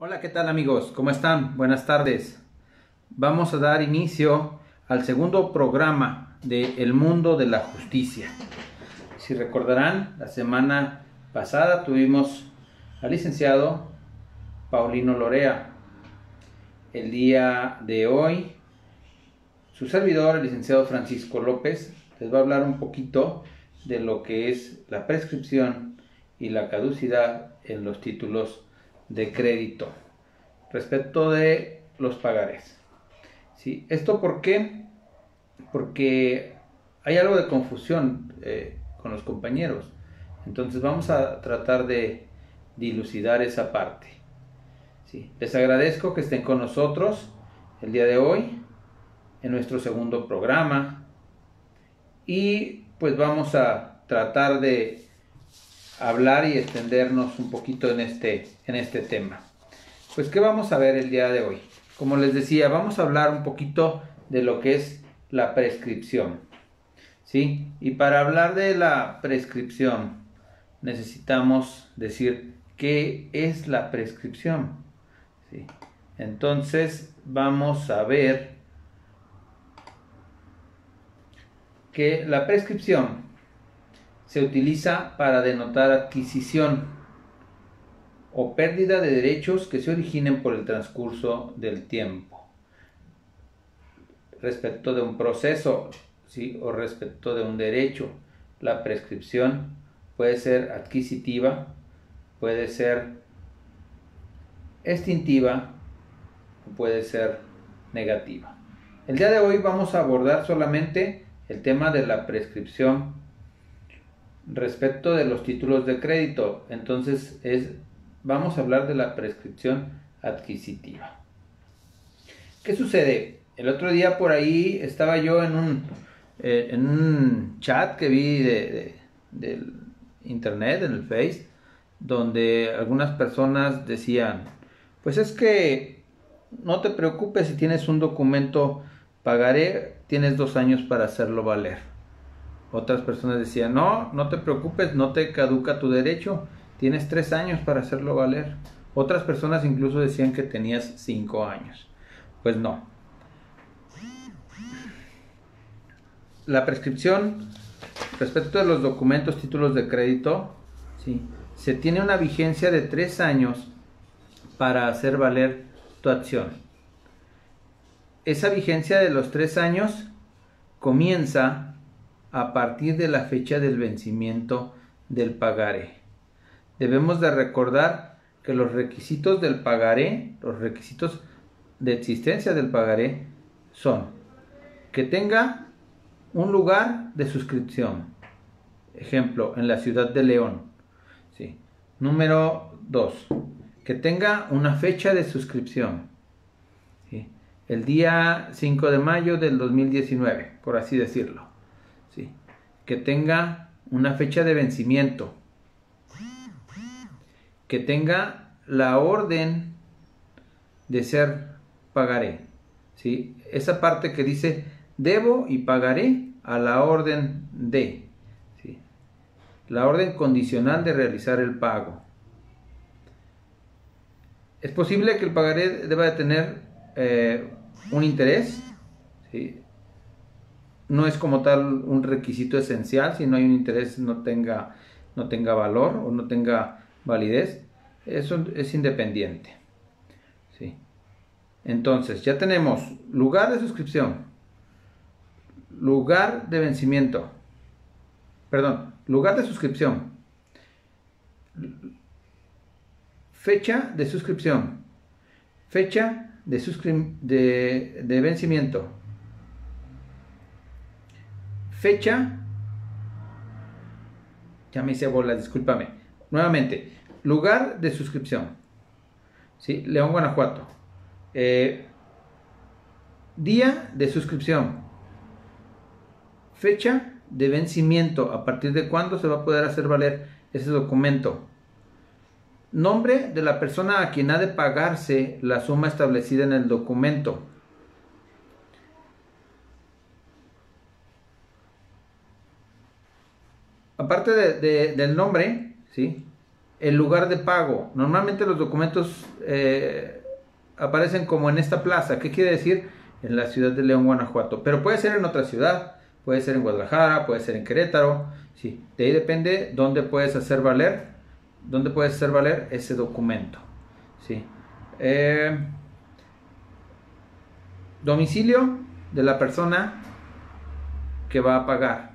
Hola, ¿qué tal amigos? ¿Cómo están? Buenas tardes. Vamos a dar inicio al segundo programa de El Mundo de la Justicia. Si recordarán, la semana pasada tuvimos al licenciado Paulino Lorea. El día de hoy, su servidor, el licenciado Francisco López, les va a hablar un poquito de lo que es la prescripción y la caducidad en los títulos de crédito respecto de los pagarés. ¿Sí? ¿Esto por qué? Porque hay algo de confusión con los compañeros. Entonces vamos a tratar de dilucidar esa parte. ¿Sí? Les agradezco que estén con nosotros el día de hoy en nuestro segundo programa y pues vamos a tratar de hablar y extendernos un poquito en este tema. Pues, ¿qué vamos a ver el día de hoy? Como les decía, vamos a hablar un poquito de lo que es la prescripción, ¿sí? Y para hablar de la prescripción, necesitamos decir qué es la prescripción, ¿sí? Entonces, vamos a ver que la prescripción se utiliza para denotar adquisición o pérdida de derechos que se originen por el transcurso del tiempo respecto de un proceso, ¿sí? O respecto de un derecho. La prescripción puede ser adquisitiva, puede ser extintiva o puede ser negativa. El día de hoy vamos a abordar solamente el tema de la prescripción respecto de los títulos de crédito. Entonces vamos a hablar de la prescripción adquisitiva. ¿Qué sucede? El otro día por ahí estaba yo en un chat que vi del internet, en el Face, donde algunas personas decían, pues es que no te preocupes si tienes un documento pagaré, tienes 2 años para hacerlo valer. Otras personas decían, no te preocupes, no te caduca tu derecho, tienes 3 años para hacerlo valer. Otras personas incluso decían que tenías 5 años. Pues no. La prescripción respecto de los documentos, títulos de crédito, ¿sí? Se tiene una vigencia de 3 años para hacer valer tu acción. Esa vigencia de los 3 años comienza a partir de la fecha del vencimiento del pagaré. Debemos de recordar que los requisitos del pagaré, los requisitos de existencia del pagaré son que tenga un lugar de suscripción. Ejemplo, en la ciudad de León. ¿Sí? Número 2. Que tenga una fecha de suscripción. ¿Sí? El día 5 de mayo del 2019, por así decirlo. ¿Sí? Que tenga una fecha de vencimiento. Que tenga la orden de ser pagaré. ¿Sí? Esa parte que dice debo y pagaré a la orden de. ¿Sí? La orden condicional de realizar el pago. Es posible que el pagaré deba de tener un interés. ¿Sí? No es como tal un requisito esencial. Si no hay un interés no tenga valor o no tenga validez. Eso es independiente. ¿Sí? Entonces ya tenemos lugar de suscripción, lugar de vencimiento, lugar de suscripción, fecha de suscripción, fecha de vencimiento, fecha, ya me hice bola, discúlpame, nuevamente, lugar de suscripción, ¿sí? León, Guanajuato, día de suscripción, fecha de vencimiento, a partir de cuándo se va a poder hacer valer ese documento, nombre de la persona a quien ha de pagarse la suma establecida en el documento, aparte del nombre, ¿sí? el lugar de pago. Normalmente los documentos aparecen como en esta plaza. ¿Qué quiere decir? En la ciudad de León, Guanajuato. Pero puede ser en otra ciudad, puede ser en Guadalajara, puede ser en Querétaro. Sí, de ahí depende dónde puedes hacer valer, ese documento. Sí. Domicilio de la persona que va a pagar.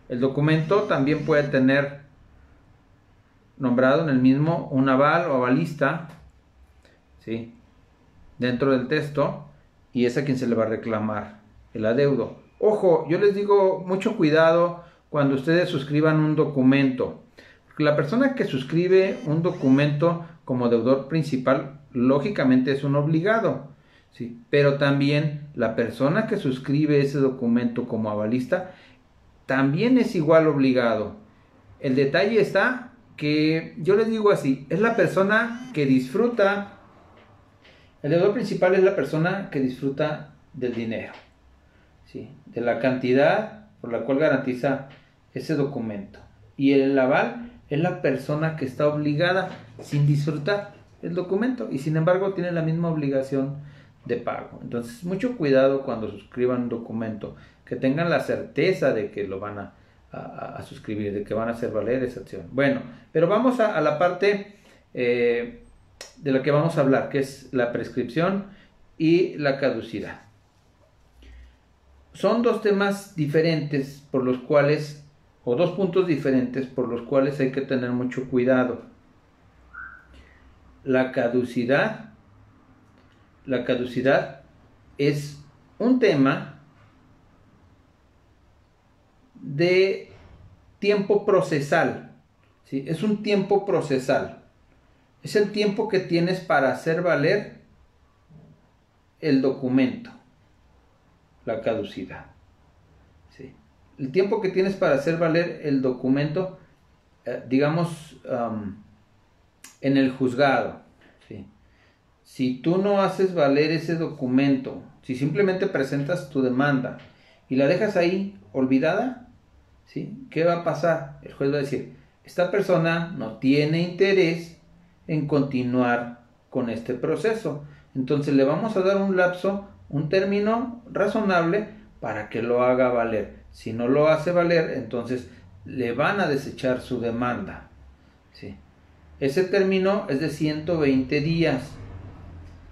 El documento también puede tener nombrado en el mismo un aval o avalista, ¿sí?, dentro del texto, y es a quien se le va a reclamar el adeudo. Ojo, yo les digo mucho cuidado cuando ustedes suscriban un documento, porque la persona que suscribe un documento como deudor principal, lógicamente es un obligado, ¿sí?, pero también la persona que suscribe ese documento como avalista también es igual obligado. El detalle está que yo les digo así, es la persona que disfruta, el deudor principal es la persona que disfruta del dinero, ¿sí?, de la cantidad por la cual garantiza ese documento, y el aval es la persona que está obligada sin disfrutar el documento y sin embargo tiene la misma obligación de pago. Entonces, mucho cuidado cuando suscriban un documento, que tengan la certeza de que lo van a suscribir, de que van a hacer valer esa acción. Bueno, pero vamos a la parte de la que vamos a hablar, que es la prescripción y la caducidad. Son dos temas diferentes por los cuales, o dos puntos diferentes por los cuales hay que tener mucho cuidado. La caducidad es un tema de tiempo procesal, ¿sí? Es un tiempo procesal. Es el tiempo que tienes para hacer valer el documento, la caducidad, ¿sí? El tiempo que tienes para hacer valer el documento, digamos, en el juzgado, ¿sí? Si tú no haces valer ese documento, si simplemente presentas tu demanda y la dejas ahí olvidada, ¿sí?, ¿qué va a pasar? El juez va a decir, esta persona no tiene interés en continuar con este proceso, entonces le vamos a dar un lapso, un término razonable para que lo haga valer. Si no lo hace valer, entonces le van a desechar su demanda, ¿sí? Ese término es de 120 días.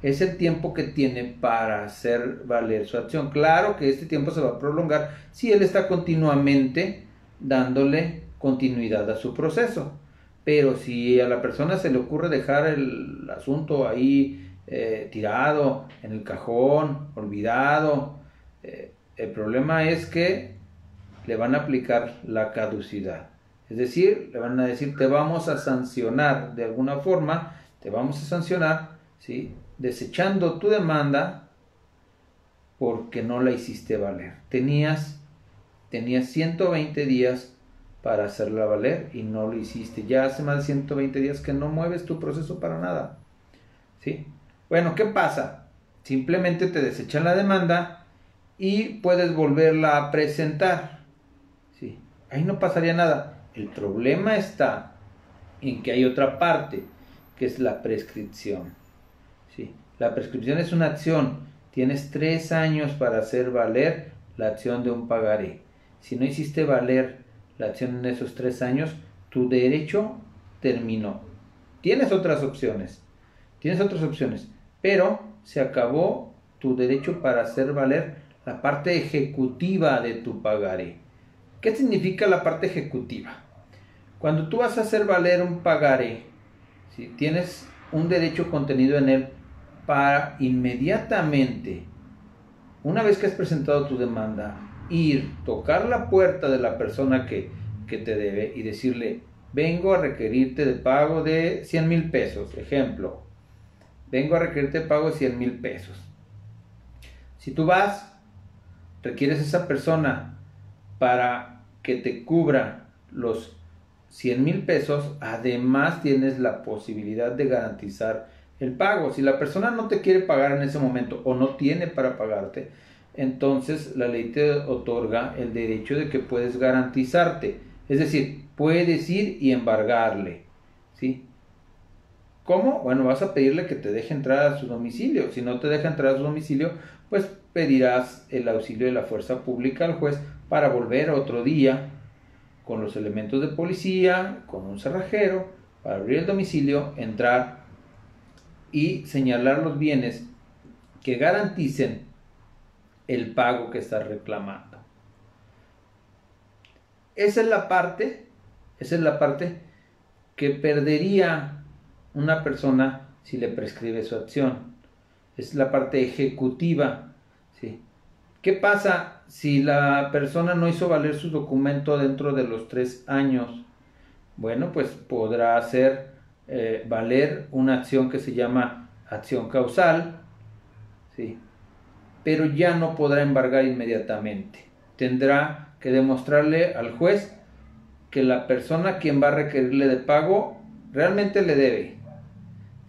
Es el tiempo que tiene para hacer valer su acción. Claro que este tiempo se va a prolongar si él está continuamente dándole continuidad a su proceso. Pero si a la persona se le ocurre dejar el asunto ahí tirado, en el cajón, olvidado, el problema es que le van a aplicar la caducidad. Es decir, le van a decir, te vamos a sancionar de alguna forma, te vamos a sancionar, ¿sí?, desechando tu demanda porque no la hiciste valer. Tenías 120 días para hacerla valer y no lo hiciste. Ya hace más de 120 días que no mueves tu proceso para nada, ¿sí? Bueno, ¿qué pasa? Simplemente te desechan la demanda y puedes volverla a presentar, ¿sí? Ahí no pasaría nada. El problema está en que hay otra parte, que es la prescripción. Sí, la prescripción es una acción. Tienes 3 años para hacer valer la acción de un pagaré. Si no hiciste valer la acción en esos 3 años, tu derecho terminó. Tienes otras opciones, pero se acabó tu derecho para hacer valer la parte ejecutiva de tu pagaré. ¿Qué significa la parte ejecutiva? Cuando tú vas a hacer valer un pagaré, ¿sí?, tienes un derecho contenido en él para inmediatamente, una vez que has presentado tu demanda, ir, tocar la puerta de la persona que te debe y decirle, vengo a requerirte de pago de 100,000 pesos, ejemplo, vengo a requerirte de pago de 100,000 pesos. Si tú vas, requieres a esa persona para que te cubra los 100,000 pesos, además tienes la posibilidad de garantizar el pago. Si la persona no te quiere pagar en ese momento o no tiene para pagarte, entonces la ley te otorga el derecho de que puedes garantizarte. Es decir, puedes ir y embargarle, ¿sí? ¿Cómo? Bueno, vas a pedirle que te deje entrar a su domicilio. Si no te deja entrar a su domicilio, pues pedirás el auxilio de la fuerza pública al juez para volver otro día con los elementos de policía, con un cerrajero, para abrir el domicilio, entrar y señalar los bienes que garanticen el pago que estás reclamando. Esa es la parte que perdería una persona si le prescribe su acción. Es la parte ejecutiva, ¿sí? ¿Qué pasa si la persona no hizo valer su documento dentro de los 3 años? Bueno, pues podrá hacer valer una acción que se llama acción causal, ¿sí? Pero ya no podrá embargar inmediatamente. Tendrá que demostrarle al juez que la persona a quien va a requerirle de pago realmente le debe.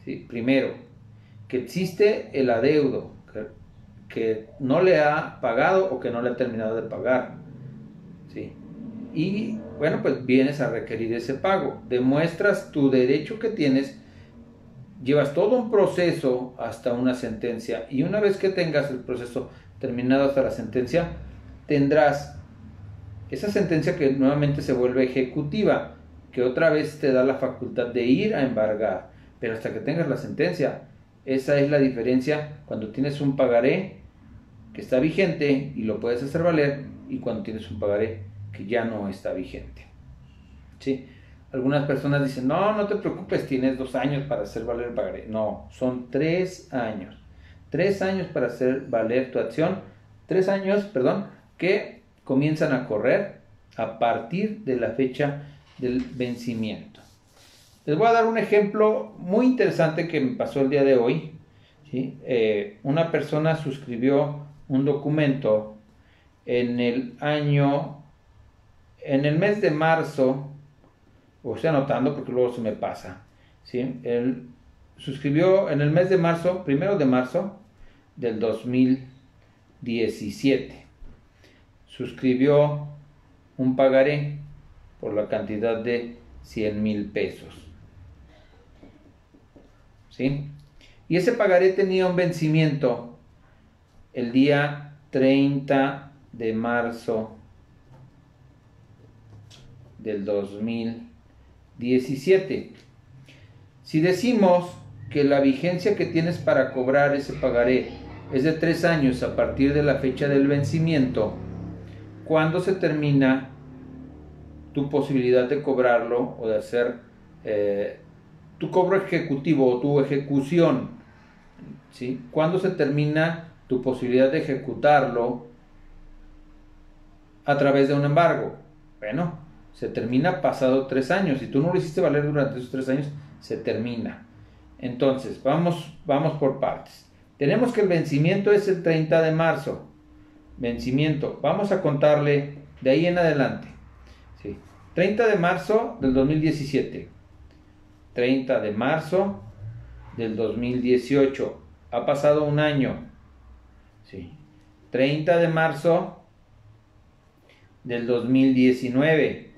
¿Sí? Primero, que existe el adeudo, que no le ha pagado o que no le ha terminado de pagar. ¿Sí? Y bueno, pues vienes a requerir ese pago. Demuestras tu derecho que tienes, llevas todo un proceso hasta una sentencia, y una vez que tengas el proceso terminado hasta la sentencia, tendrás esa sentencia que nuevamente se vuelve ejecutiva, que otra vez te da la facultad de ir a embargar, pero hasta que tengas la sentencia. Esa es la diferencia cuando tienes un pagaré que está vigente y lo puedes hacer valer, y cuando tienes un pagaré que ya no está vigente. ¿Sí? Algunas personas dicen, no te preocupes, tienes 2 años para hacer valer el pagaré. No, son 3 años. 3 años para hacer valer tu acción. 3 años, que comienzan a correr a partir de la fecha del vencimiento. Les voy a dar un ejemplo muy interesante que me pasó el día de hoy. ¿Sí? Una persona suscribió un documento en el mes de marzo. O estoy anotando porque luego se me pasa. ¿Sí? Él suscribió en el mes de marzo, 1 de marzo del 2017. Suscribió un pagaré por la cantidad de 100,000 pesos. ¿Sí? Y ese pagaré tenía un vencimiento el día 30 de marzo del 2017. Si decimos que la vigencia que tienes para cobrar ese pagaré es de 3 años a partir de la fecha del vencimiento, ¿cuándo se termina tu posibilidad de cobrarlo o de hacer tu cobro ejecutivo o tu ejecución? ¿Sí? ¿Cuándo se termina tu posibilidad de ejecutarlo a través de un embargo? Bueno, se termina pasado 3 años. Si tú no lo hiciste valer durante esos 3 años, se termina. Entonces, vamos por partes. Tenemos que el vencimiento es el 30 de marzo. Vencimiento. Vamos a contarle de ahí en adelante. ¿Sí? 30 de marzo del 2017. 30 de marzo del 2018. Ha pasado un año. ¿Sí? 30 de marzo del 2019.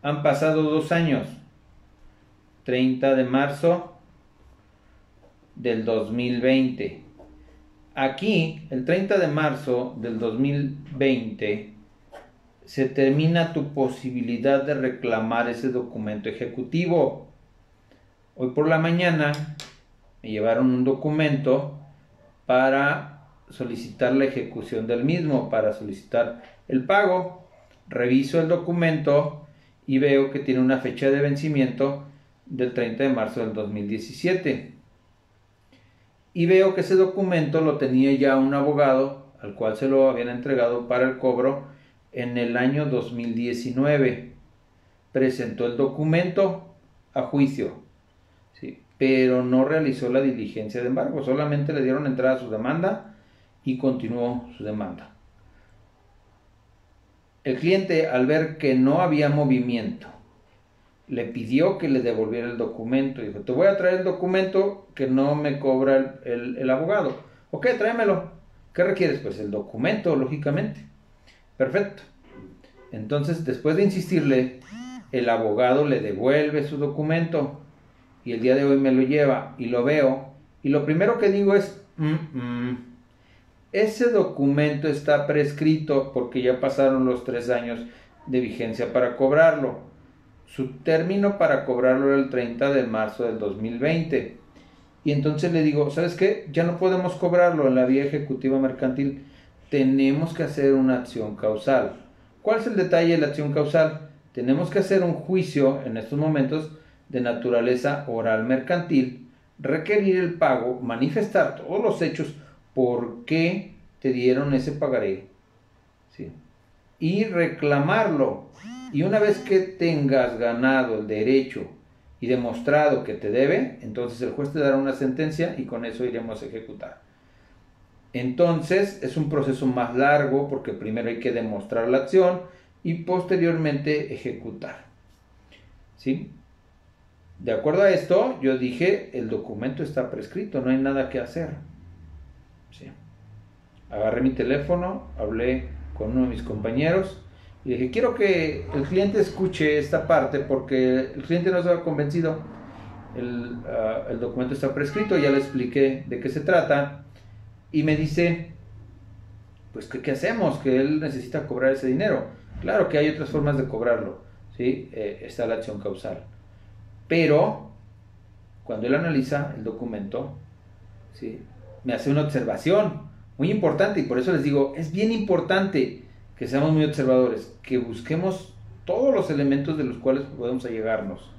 Han pasado 2 años. 30 de marzo del 2020. Aquí, el 30 de marzo del 2020, se termina tu posibilidad de reclamar ese documento ejecutivo. Hoy por la mañana me llevaron un documento para solicitar la ejecución del mismo, para solicitar el pago. Reviso el documento y veo que tiene una fecha de vencimiento del 30 de marzo del 2017. Y veo que ese documento lo tenía ya un abogado al cual se lo habían entregado para el cobro en el año 2019. Presentó el documento a juicio, ¿sí? Pero no realizó la diligencia de embargo, solamente le dieron entrada a su demanda y continuó su demanda. El cliente, al ver que no había movimiento, le pidió que le devolviera el documento. Dijo, te voy a traer el documento que no me cobra el abogado. Ok, tráemelo. ¿Qué requieres? Pues el documento, lógicamente. Perfecto. Entonces, después de insistirle, el abogado le devuelve su documento. y el día de hoy me lo lleva y lo veo, y lo primero que digo es, ese documento está prescrito porque ya pasaron los 3 años de vigencia para cobrarlo. Su término para cobrarlo era el 30 de marzo del 2020. Y entonces le digo, ¿sabes qué? Ya no podemos cobrarlo en la vía ejecutiva mercantil. Tenemos que hacer una acción causal. ¿Cuál es el detalle de la acción causal? Tenemos que hacer un juicio en estos momentos de naturaleza oral mercantil, requerir el pago, manifestar todos los hechos por qué te dieron ese pagaré, ¿sí? Y reclamarlo. Y una vez que tengas ganado el derecho y demostrado que te debe, entonces el juez te dará una sentencia y con eso iremos a ejecutar. Entonces es un proceso más largo porque primero hay que demostrar la acción y posteriormente ejecutar, ¿sí? De acuerdo a esto, yo dije, el documento está prescrito, no hay nada que hacer, ¿sí? Agarré mi teléfono, hablé con uno de mis compañeros y dije, quiero que el cliente escuche esta parte porque el cliente no estaba convencido. El documento está prescrito, ya le expliqué de qué se trata y me dice, pues ¿qué hacemos? Que él necesita cobrar ese dinero. Claro que hay otras formas de cobrarlo, ¿sí? Está la acción causal. Pero cuando él analiza el documento, ¿sí?, me hace una observación muy importante y por eso les digo, es bien importante que seamos muy observadores, que busquemos todos los elementos de los cuales podemos allegarnos.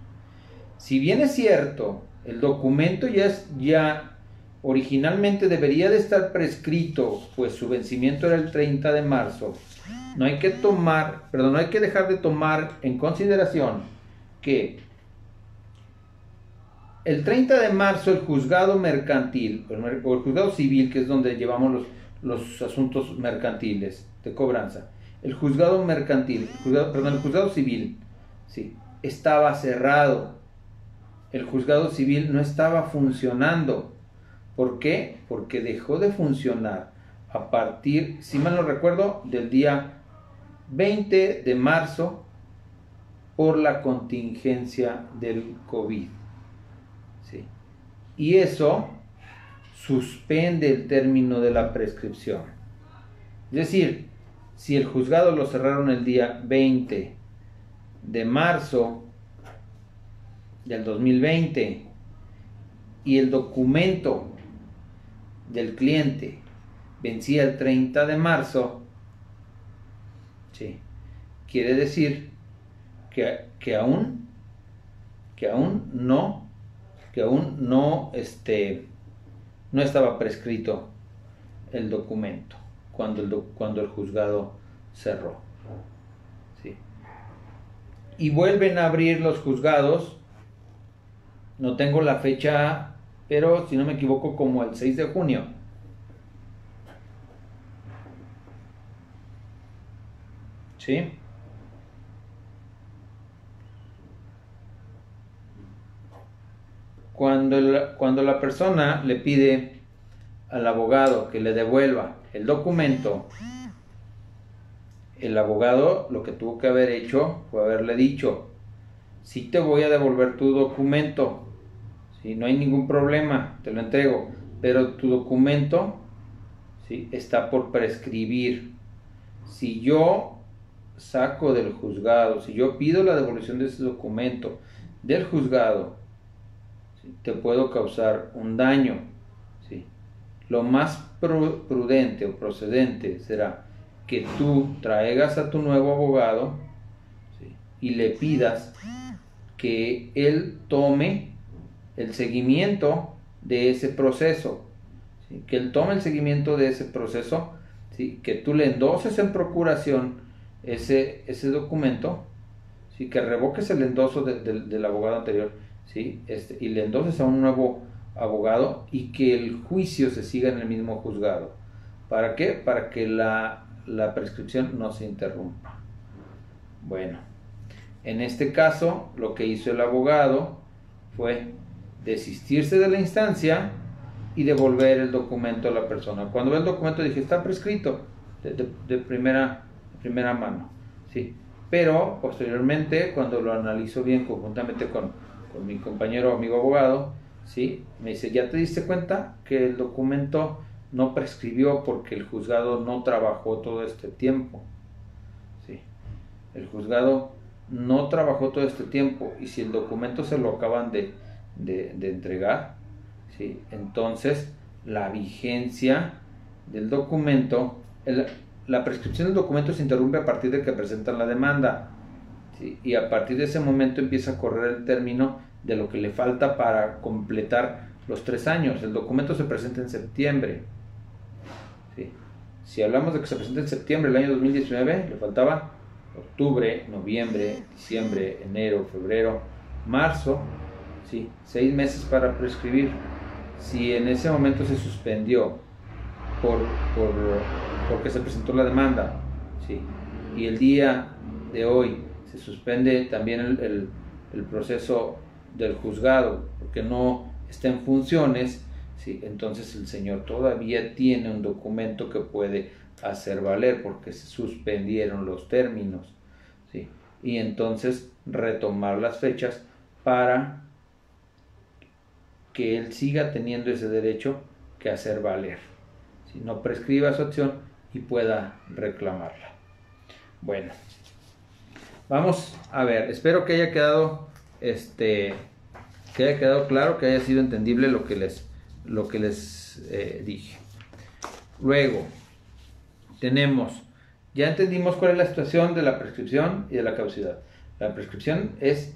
Si bien es cierto, el documento ya originalmente debería de estar prescrito, pues su vencimiento era el 30 de marzo, no hay que dejar de tomar en consideración que el 30 de marzo el juzgado mercantil o el juzgado civil, que es donde llevamos los asuntos mercantiles de cobranza, el juzgado civil, sí, estaba cerrado. El juzgado civil no estaba funcionando. ¿Por qué? Porque dejó de funcionar a partir, si mal no recuerdo, del día 20 de marzo por la contingencia del COVID. ¿Sí? Y eso suspende el término de la prescripción. Es decir, si el juzgado lo cerraron el día 20 de marzo del 2020 y el documento del cliente vencía el 30 de marzo, ¿sí?, quiere decir que aún no estaba prescrito el documento cuando el juzgado cerró, ¿sí? Y vuelven a abrir los juzgados, no tengo la fecha, pero si no me equivoco como el 6 de junio. ¿Sí? Cuando la persona le pide al abogado que le devuelva el documento, el abogado lo que tuvo que haber hecho fue haberle dicho, sí te voy a devolver tu documento, ¿sí?, no hay ningún problema, te lo entrego, pero tu documento, ¿sí?, está por prescribir. Si yo saco del juzgado, si yo pido la devolución de ese documento del juzgado, ¿sí?, te puedo causar un daño, ¿sí? Lo más prudente o procedente será que tú traigas a tu nuevo abogado, ¿sí?, y le pidas que él tome el seguimiento de ese proceso, ¿sí?, que él tome el seguimiento de ese proceso, ¿sí?, que tú le endoses en procuración ese documento, ¿sí?, que revoques el endoso del abogado anterior, ¿sí?, y le endoses a un nuevo abogado y que el juicio se siga en el mismo juzgado. ¿Para qué? Para que la prescripción no se interrumpa. Bueno, en este caso lo que hizo el abogado fue desistirse de la instancia y devolver el documento a la persona. Cuando ve el documento dije, está prescrito de primera mano, ¿sí? Pero posteriormente, cuando lo analizó bien conjuntamente con con mi compañero amigo abogado, ¿sí? Me dice, ¿ya te diste cuenta que el documento no prescribió porque el juzgado no trabajó todo este tiempo? ¿Sí? El juzgado no trabajó todo este tiempo y si el documento se lo acaban de entregar, ¿sí? Entonces la vigencia del documento, la prescripción del documento se interrumpe a partir de que presentan la demanda, ¿sí? Y a partir de ese momento empieza a correr el término de lo que le falta para completar los 3 años. El documento se presenta en septiembre, ¿sí? Si hablamos de que se presenta en septiembre del año 2019, le faltaba octubre, noviembre, diciembre, enero, febrero, marzo, ¿sí? 6 meses para prescribir. Si en ese momento se suspendió porque se presentó la demanda, ¿sí? Y el día de hoy se suspende también el proceso del juzgado porque no está en funciones, ¿sí? Entonces el señor todavía tiene un documento que puede hacer valer porque se suspendieron los términos, ¿sí? Y entonces retomar las fechas para que él siga teniendo ese derecho que hacer valer, si no prescriba su acción y pueda reclamarla. Bueno, vamos a ver, espero que haya quedado claro, que haya sido entendible lo que les dije. Luego ya entendimos cuál es la situación de la prescripción y de la caducidad. La prescripción es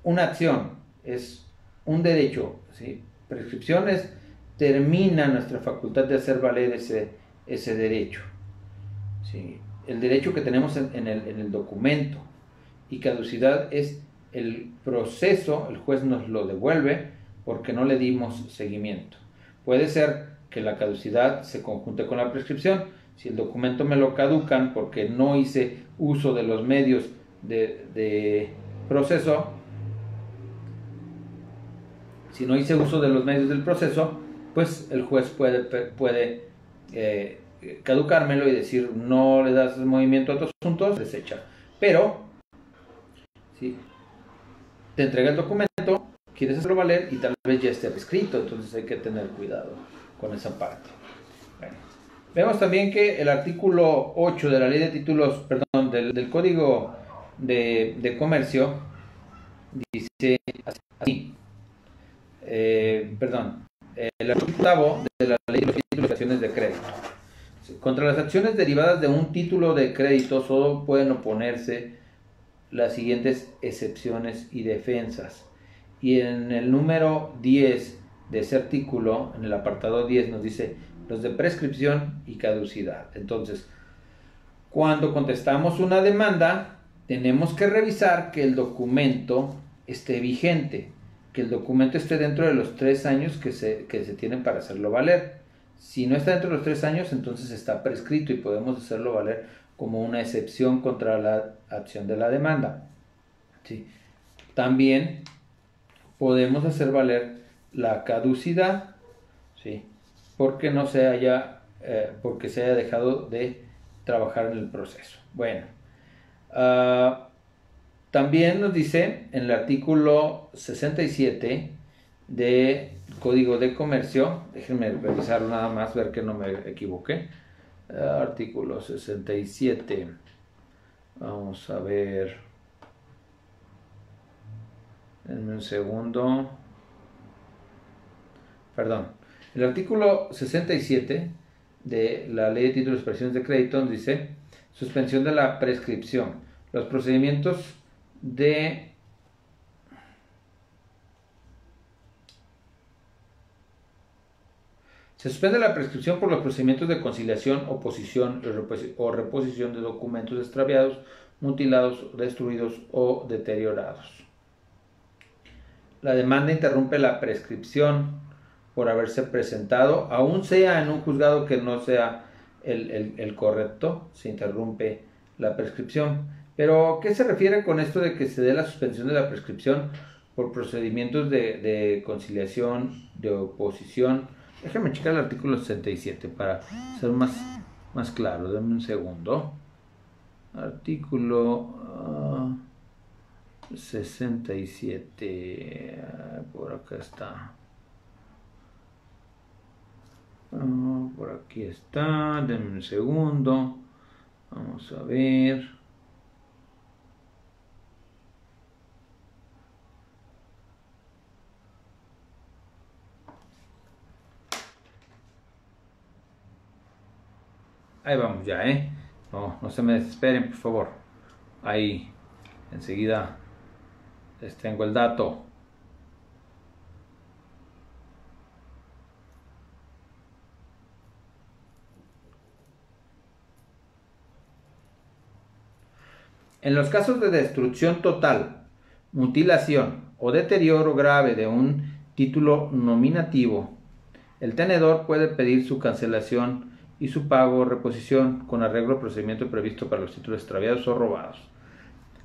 una acción, es un derecho, ¿sí? Prescripción termina nuestra facultad de hacer valer ese derecho, ¿sí? El derecho que tenemos en el documento. Y caducidad es el proceso, el juez nos lo devuelve porque no le dimos seguimiento. Puede ser que la caducidad se conjunte con la prescripción. Si el documento me lo caducan porque no hice uso de los medios de proceso, si no hice uso de los medios del proceso, pues el juez puede caducármelo y decir no le das movimiento a otros asuntos, desecha. Pero, ¿sí? Te entrega el documento, quieres hacerlo valer y tal vez ya esté prescrito, entonces hay que tener cuidado con esa parte. Bueno, vemos también que el artículo 8 de la ley de títulos, perdón, del Código de Comercio dice así, el artículo 8 de la ley de los títulos y acciones de crédito. Contra las acciones derivadas de un título de crédito solo pueden oponerse las siguientes excepciones y defensas. Y en el número 10 de ese artículo, en el apartado 10, nos dice los de prescripción y caducidad. Entonces, cuando contestamos una demanda, tenemos que revisar que el documento esté vigente, que el documento esté dentro de los 3 años que se tienen para hacerlo valer. Si no está dentro de los 3 años, entonces está prescrito y podemos hacerlo valer como una excepción contra la acción de la demanda, ¿sí? También podemos hacer valer la caducidad, ¿sí? Porque porque se haya dejado de trabajar en el proceso. Bueno, también nos dice en el artículo 67 de Código de Comercio, déjenme revisarlo nada más, ver que no me equivoqué. Artículo 67, vamos a ver, denme un segundo, perdón, el artículo 67 de la ley de títulos y operaciones de crédito nos dice suspensión de la prescripción. Los procedimientos se suspende la prescripción por los procedimientos de conciliación, oposición o reposición de documentos extraviados, mutilados, destruidos o deteriorados. La demanda interrumpe la prescripción por haberse presentado, aun sea en un juzgado que no sea el correcto, se interrumpe la prescripción. Pero, ¿qué se refiere con esto de que se dé la suspensión de la prescripción por procedimientos de conciliación, de oposición? Déjame checar el artículo 67 para ser más claro. Dame un segundo. Artículo 67. Por acá está. Por aquí está. Denme un segundo. Vamos a ver. Ahí vamos ya, no se me desesperen, por favor. Ahí, enseguida les tengo el dato. En los casos de destrucción total, mutilación o deterioro grave de un título nominativo, el tenedor puede pedir su cancelación y su pago o reposición con arreglo al procedimiento previsto para los títulos extraviados o robados.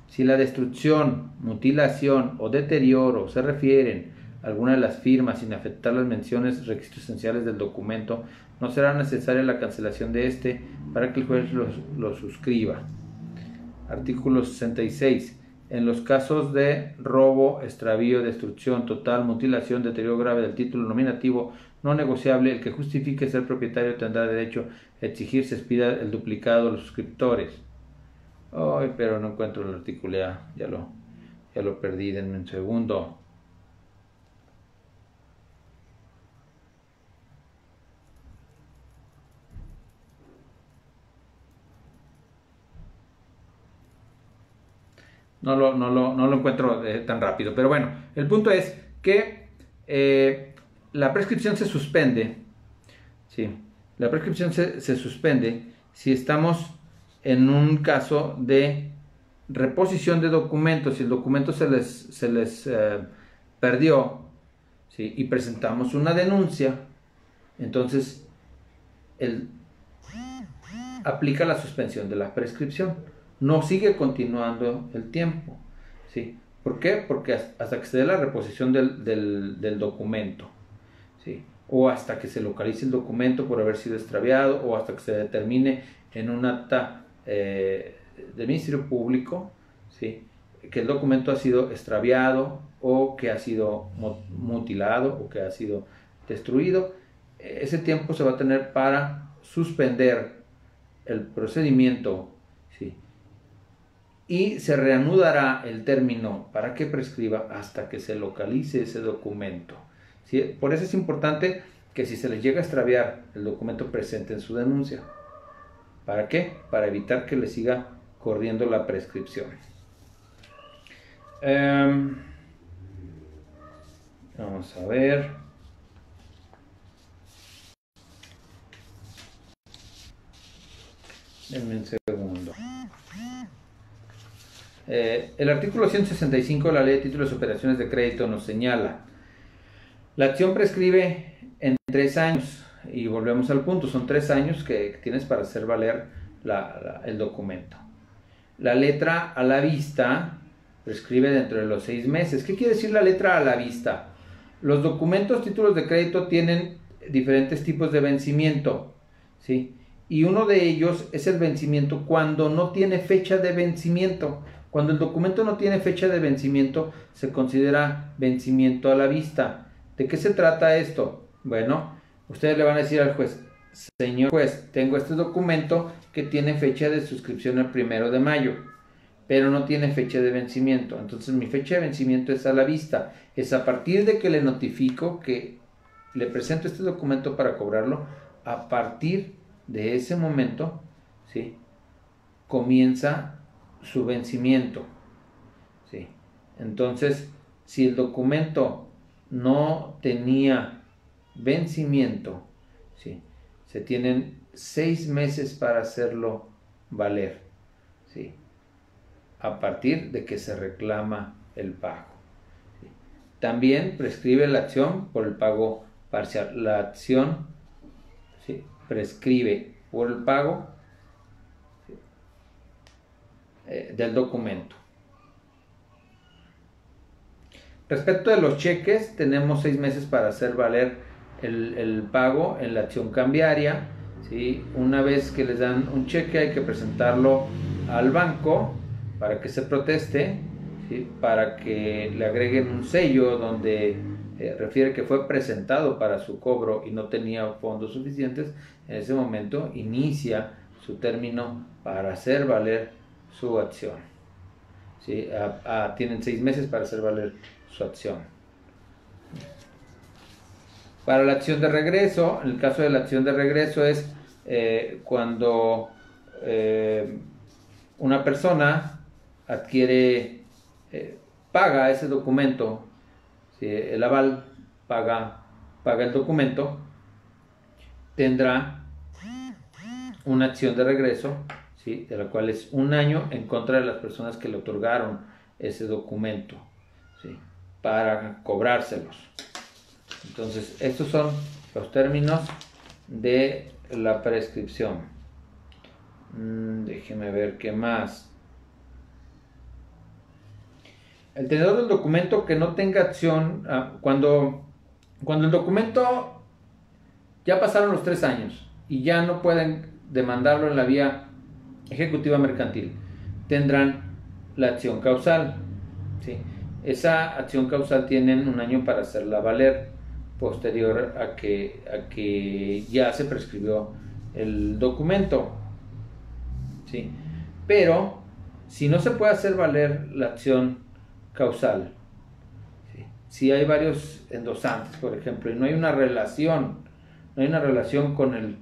Si la destrucción, mutilación o deterioro se refieren a alguna de las firmas sin afectar las menciones requisitos esenciales del documento, no será necesaria la cancelación de este para que el juez lo suscriba. Artículo 66. En los casos de robo, extravío, destrucción total, mutilación, deterioro grave del título nominativo no negociable, el que justifique ser propietario tendrá derecho a exigir se expida el duplicado de los suscriptores. Ay, pero no encuentro el artículo, ya lo perdí, denme un segundo. No lo encuentro tan rápido, pero bueno, el punto es que la prescripción se suspende, ¿sí? La prescripción se suspende si estamos en un caso de reposición de documentos, si el documento se les perdió, ¿sí? Y presentamos una denuncia, entonces aplica la suspensión de la prescripción. No sigue continuando el tiempo, ¿sí? ¿Por qué? Porque hasta que se dé la reposición del documento, ¿sí? O hasta que se localice el documento por haber sido extraviado, o hasta que se determine en un acta del Ministerio Público, ¿sí? Que el documento ha sido extraviado, o que ha sido mutilado, o que ha sido destruido. Ese tiempo se va a tener para suspender el procedimiento, ¿sí? Y se reanudará el término para que prescriba hasta que se localice ese documento, ¿sí? Por eso es importante que si se les llega a extraviar el documento, presenten su denuncia. ¿Para qué? Para evitar que le siga corriendo la prescripción. Vamos a ver. Denme un segundo. El artículo 165 de la Ley de Títulos y Operaciones de Crédito nos señala: la acción prescribe en 3 años, y volvemos al punto, son 3 años que tienes para hacer valer el documento. La letra a la vista prescribe dentro de los 6 meses. ¿Qué quiere decir la letra a la vista? Los documentos, títulos de crédito, tienen diferentes tipos de vencimiento, ¿sí? Y uno de ellos es el vencimiento cuando no tiene fecha de vencimiento. Cuando el documento no tiene fecha de vencimiento, se considera vencimiento a la vista. ¿De qué se trata esto? Bueno, ustedes le van a decir al juez: señor juez, tengo este documento que tiene fecha de suscripción el 1 de mayo, pero no tiene fecha de vencimiento. Entonces mi fecha de vencimiento es a la vista. Es a partir de que le notifico que le presento este documento para cobrarlo. A partir de ese momento, ¿sí?, comienza su vencimiento, ¿sí? Entonces, si el documento no tenía vencimiento, ¿sí?, se tienen 6 meses para hacerlo valer, ¿sí?, a partir de que se reclama el pago, ¿sí? También prescribe la acción por el pago parcial. La acción, ¿sí?, prescribe por el pago, ¿sí?, del documento. Respecto de los cheques, tenemos 6 meses para hacer valer el pago en la acción cambiaria, ¿sí? Una vez que les dan un cheque, hay que presentarlo al banco para que se proteste, ¿sí? Para que le agreguen un sello donde refiere que fue presentado para su cobro y no tenía fondos suficientes. En ese momento inicia su término para hacer valer su acción, ¿sí? Tienen 6 meses para hacer valer su acción. Para la acción de regreso, en el caso de la acción de regreso es cuando una persona adquiere, paga ese documento, ¿sí? El aval paga el documento, tendrá una acción de regreso, ¿sí? De la cual es 1 año en contra de las personas que le otorgaron ese documento, ¿sí? Para cobrárselos. Entonces, estos son los términos de la prescripción. Déjeme ver qué más. El tenedor del documento que no tenga acción, cuando el documento ya pasaron los 3 años y ya no pueden demandarlo en la vía ejecutiva mercantil, tendrán la acción causal, ¿sí? Esa acción causal tienen 1 año para hacerla valer, posterior a que ya se prescribió el documento, ¿sí? Pero si no se puede hacer valer la acción causal, ¿sí? Si hay varios endosantes, por ejemplo, y no hay una relación con el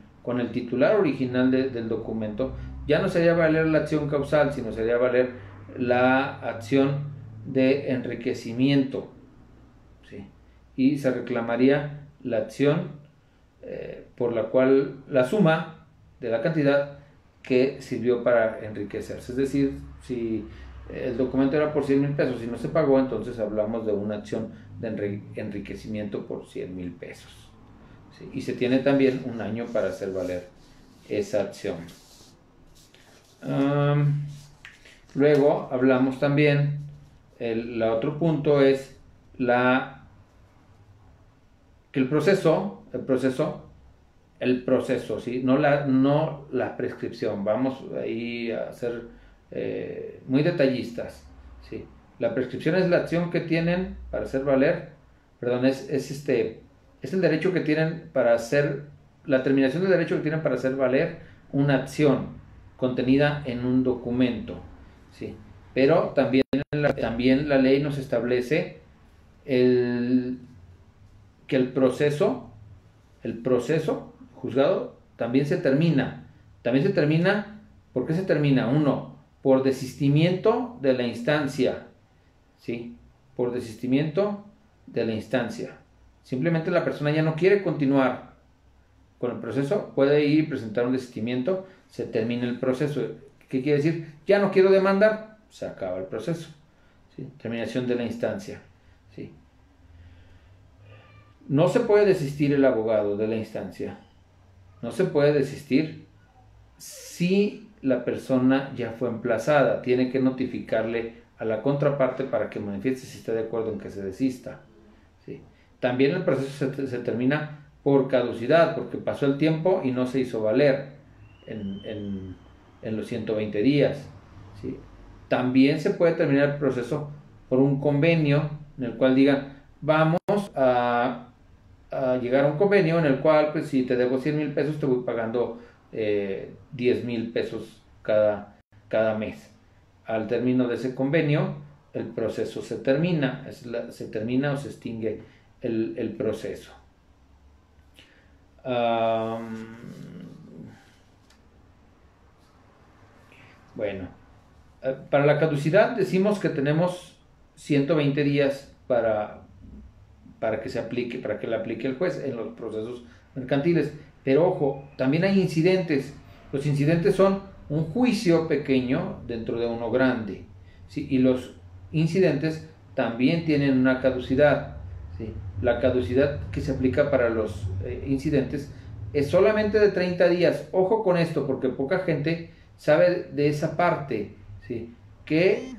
titular original del documento, ya no sería valer la acción causal, sino sería valer la acción de enriquecimiento, ¿sí? Y se reclamaría la acción por la cual la suma de la cantidad que sirvió para enriquecerse. Es decir, si el documento era por 100,000 pesos y no se pagó, entonces hablamos de una acción de enriquecimiento por 100,000 pesos, ¿sí? Y se tiene también 1 año para hacer valer esa acción. Luego hablamos también, el otro punto es que el proceso, ¿sí? No la prescripción. Vamos ahí a ser muy detallistas, ¿sí? La prescripción es la acción que tienen para hacer valer, perdón, es el derecho que tienen para hacer, la terminación del derecho que tienen para hacer valer una acción contenida en un documento, ¿sí? Pero también la ley nos establece que el proceso juzgado también se termina. ¿Por qué se termina? 1, por desistimiento de la instancia, ¿sí? Por desistimiento de la instancia. Simplemente la persona ya no quiere continuar con el proceso, puede ir y presentar un desistimiento, se termina el proceso. ¿Qué quiere decir? Ya no quiero demandar, se acaba el proceso, ¿sí? Terminación de la instancia, ¿sí? No se puede desistir el abogado de la instancia. No se puede desistir si la persona ya fue emplazada. Tiene que notificarle a la contraparte para que manifieste si está de acuerdo en que se desista, ¿sí? También el proceso se termina por caducidad, porque pasó el tiempo y no se hizo valer en los 120 días, ¿sí? También se puede terminar el proceso por un convenio en el cual digan, vamos a llegar a un convenio en el cual, pues, si te debo 100,000 pesos, te voy pagando 10,000 pesos cada mes. Al término de ese convenio, el proceso se termina, se termina o se extingue el proceso. Bueno, para la caducidad decimos que tenemos 120 días para que se aplique, para que le aplique el juez en los procesos mercantiles. Pero ojo, también hay incidentes. Los incidentes son un juicio pequeño dentro de uno grande, ¿sí? Y los incidentes también tienen una caducidad, ¿sí? La caducidad que se aplica para los incidentes es solamente de 30 días. Ojo con esto, porque poca gente sabe de esa parte, ¿sí? Que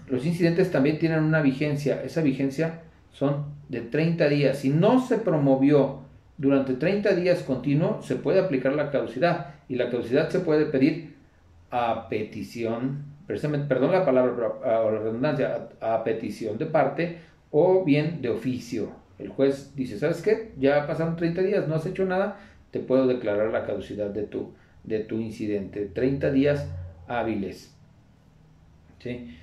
los incidentes también tienen una vigencia. Esa vigencia son de 30 días. Si no se promovió durante 30 días continuos, se puede aplicar la caducidad. Y la caducidad se puede pedir a petición precisamente, perdón la palabra, pero a la redundancia, a petición de parte o bien de oficio. El juez dice, ¿sabes qué? Ya pasaron 30 días, no has hecho nada, te puedo declarar la caducidad de tu incidente. 30 días hábiles. ¿Sí?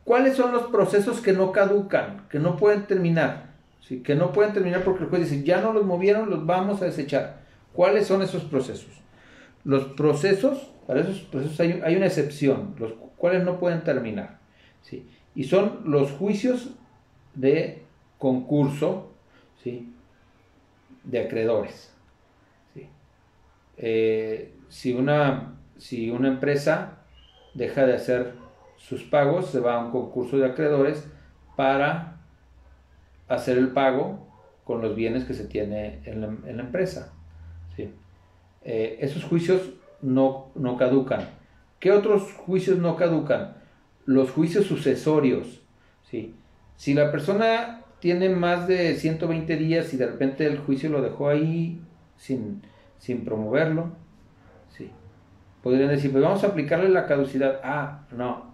¿Cuáles son los procesos que no caducan, que no pueden terminar? ¿Sí? Que no pueden terminar porque el juez dice, ya no los movieron, los vamos a desechar. ¿Cuáles son esos procesos? Los procesos, para esos procesos hay una excepción, los cuales no pueden terminar. ¿Sí? Y son los juicios de concurso, ¿sí? De acreedores. ¿Sí? Si una empresa deja de hacer sus pagos, se va a un concurso de acreedores para hacer el pago con los bienes que se tiene en la empresa. ¿Sí? Esos juicios no caducan. ¿Qué otros juicios no caducan? Los juicios sucesorios. ¿Sí? Si la persona tiene más de 120 días y de repente el juicio lo dejó ahí sin promoverlo, ¿sí? Podrían decir, pues vamos a aplicarle la caducidad. Ah, no.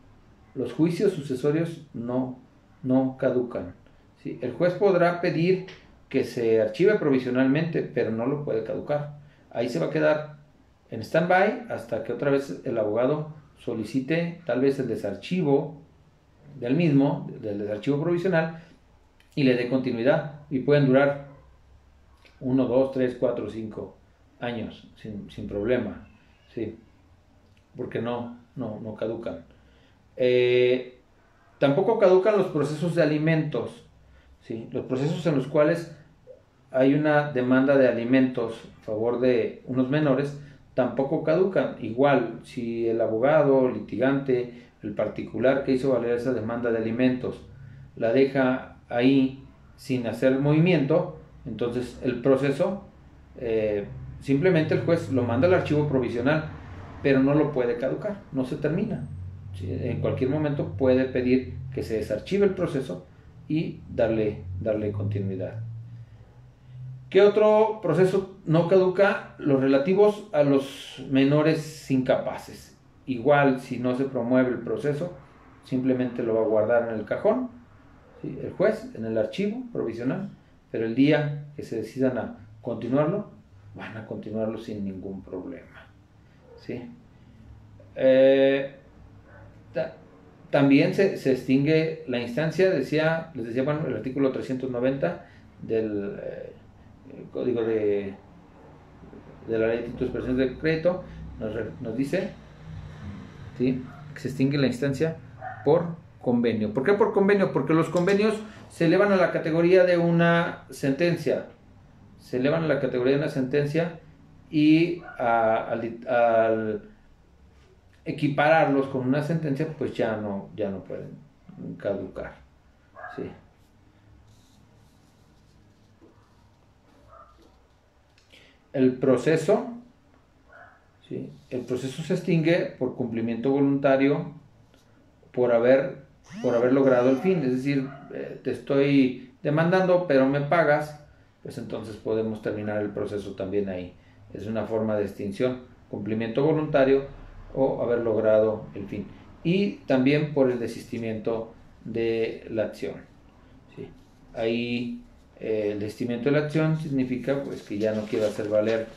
Los juicios sucesorios no caducan. ¿Sí? El juez podrá pedir que se archive provisionalmente, pero no lo puede caducar. Ahí se va a quedar en stand-by hasta que otra vez el abogado solicite tal vez el desarchivo del mismo, del desarchivo provisional, y le dé continuidad. Y pueden durar 1, 2, 3, 4, 5 años sin problema. ¿Sí? Porque no caducan. Tampoco caducan los procesos de alimentos. ¿Sí? Los procesos en los cuales hay una demanda de alimentos a favor de unos menores tampoco caducan. Igual, si el abogado, litigante, el particular que hizo valer esa demanda de alimentos la deja ahí sin hacer el movimiento, entonces el proceso simplemente el juez lo manda al archivo provisional, pero no lo puede caducar, no se termina. ¿Sí? En cualquier momento puede pedir que se desarchive el proceso y darle continuidad. ¿Qué otro proceso no caduca? Los relativos a los menores incapaces. Igual, si no se promueve el proceso, simplemente lo va a guardar en el cajón, ¿sí? El juez, en el archivo provisional, pero el día que se decidan a continuarlo, van a continuarlo sin ningún problema. ¿Sí? También se extingue la instancia, les decía, bueno, el artículo 390 del Código de la Ley de Títulos Personales de Crédito nos dice, ¿sí?, que se extingue la instancia por convenio. ¿Por qué por convenio? Porque los convenios se elevan a la categoría de una sentencia. Se elevan a la categoría de una sentencia y al equipararlos con una sentencia, pues ya no pueden caducar. ¿Sí? El proceso se extingue por cumplimiento voluntario, por haber logrado el fin. Es decir, te estoy demandando, pero me pagas, pues entonces podemos terminar el proceso también ahí. Es una forma de extinción, cumplimiento voluntario o haber logrado el fin. Y también por el desistimiento de la acción. ¿Sí? Ahí el desistimiento de la acción significa pues que ya no quiero hacer valer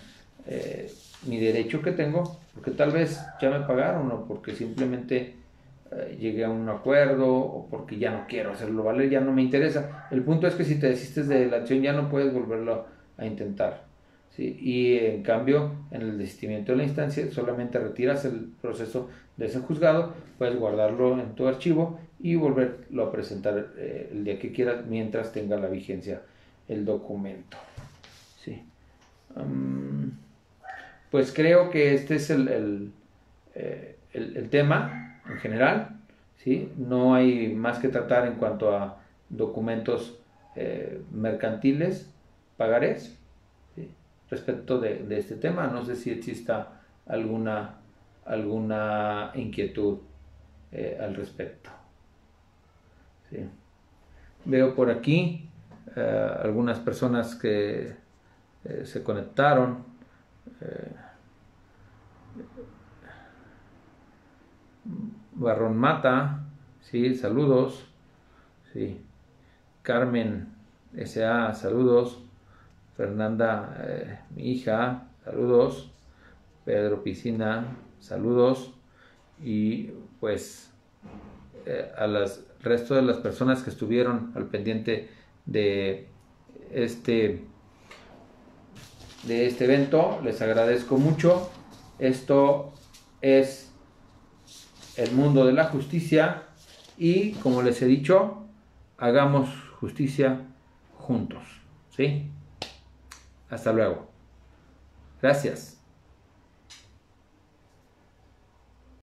mi derecho que tengo, porque tal vez ya me pagaron o porque simplemente llegué a un acuerdo o porque ya no quiero hacerlo valer, ya no me interesa. El punto es que si te desistes de la acción ya no puedes volverlo a intentar. ¿Sí? Y en cambio, en el desistimiento de la instancia solamente retiras el proceso de ese juzgado, puedes guardarlo en tu archivo y volverlo a presentar el día que quieras mientras tenga la vigencia el documento. ¿Sí? Pues creo que este es el tema en general. ¿Sí? No hay más que tratar en cuanto a documentos mercantiles, pagarés. ¿Sí? Respecto de este tema, no sé si exista alguna inquietud al respecto. ¿Sí? Veo por aquí algunas personas que se conectaron. Barrón Mata, sí, saludos, sí. Carmen S.A., saludos. Fernanda, mi hija, saludos. Pedro Piscina, saludos. Y pues al resto de las personas que estuvieron al pendiente de este evento, les agradezco mucho. Esto es el mundo de la justicia y, como les he dicho, hagamos justicia juntos, ¿sí? Hasta luego. Gracias.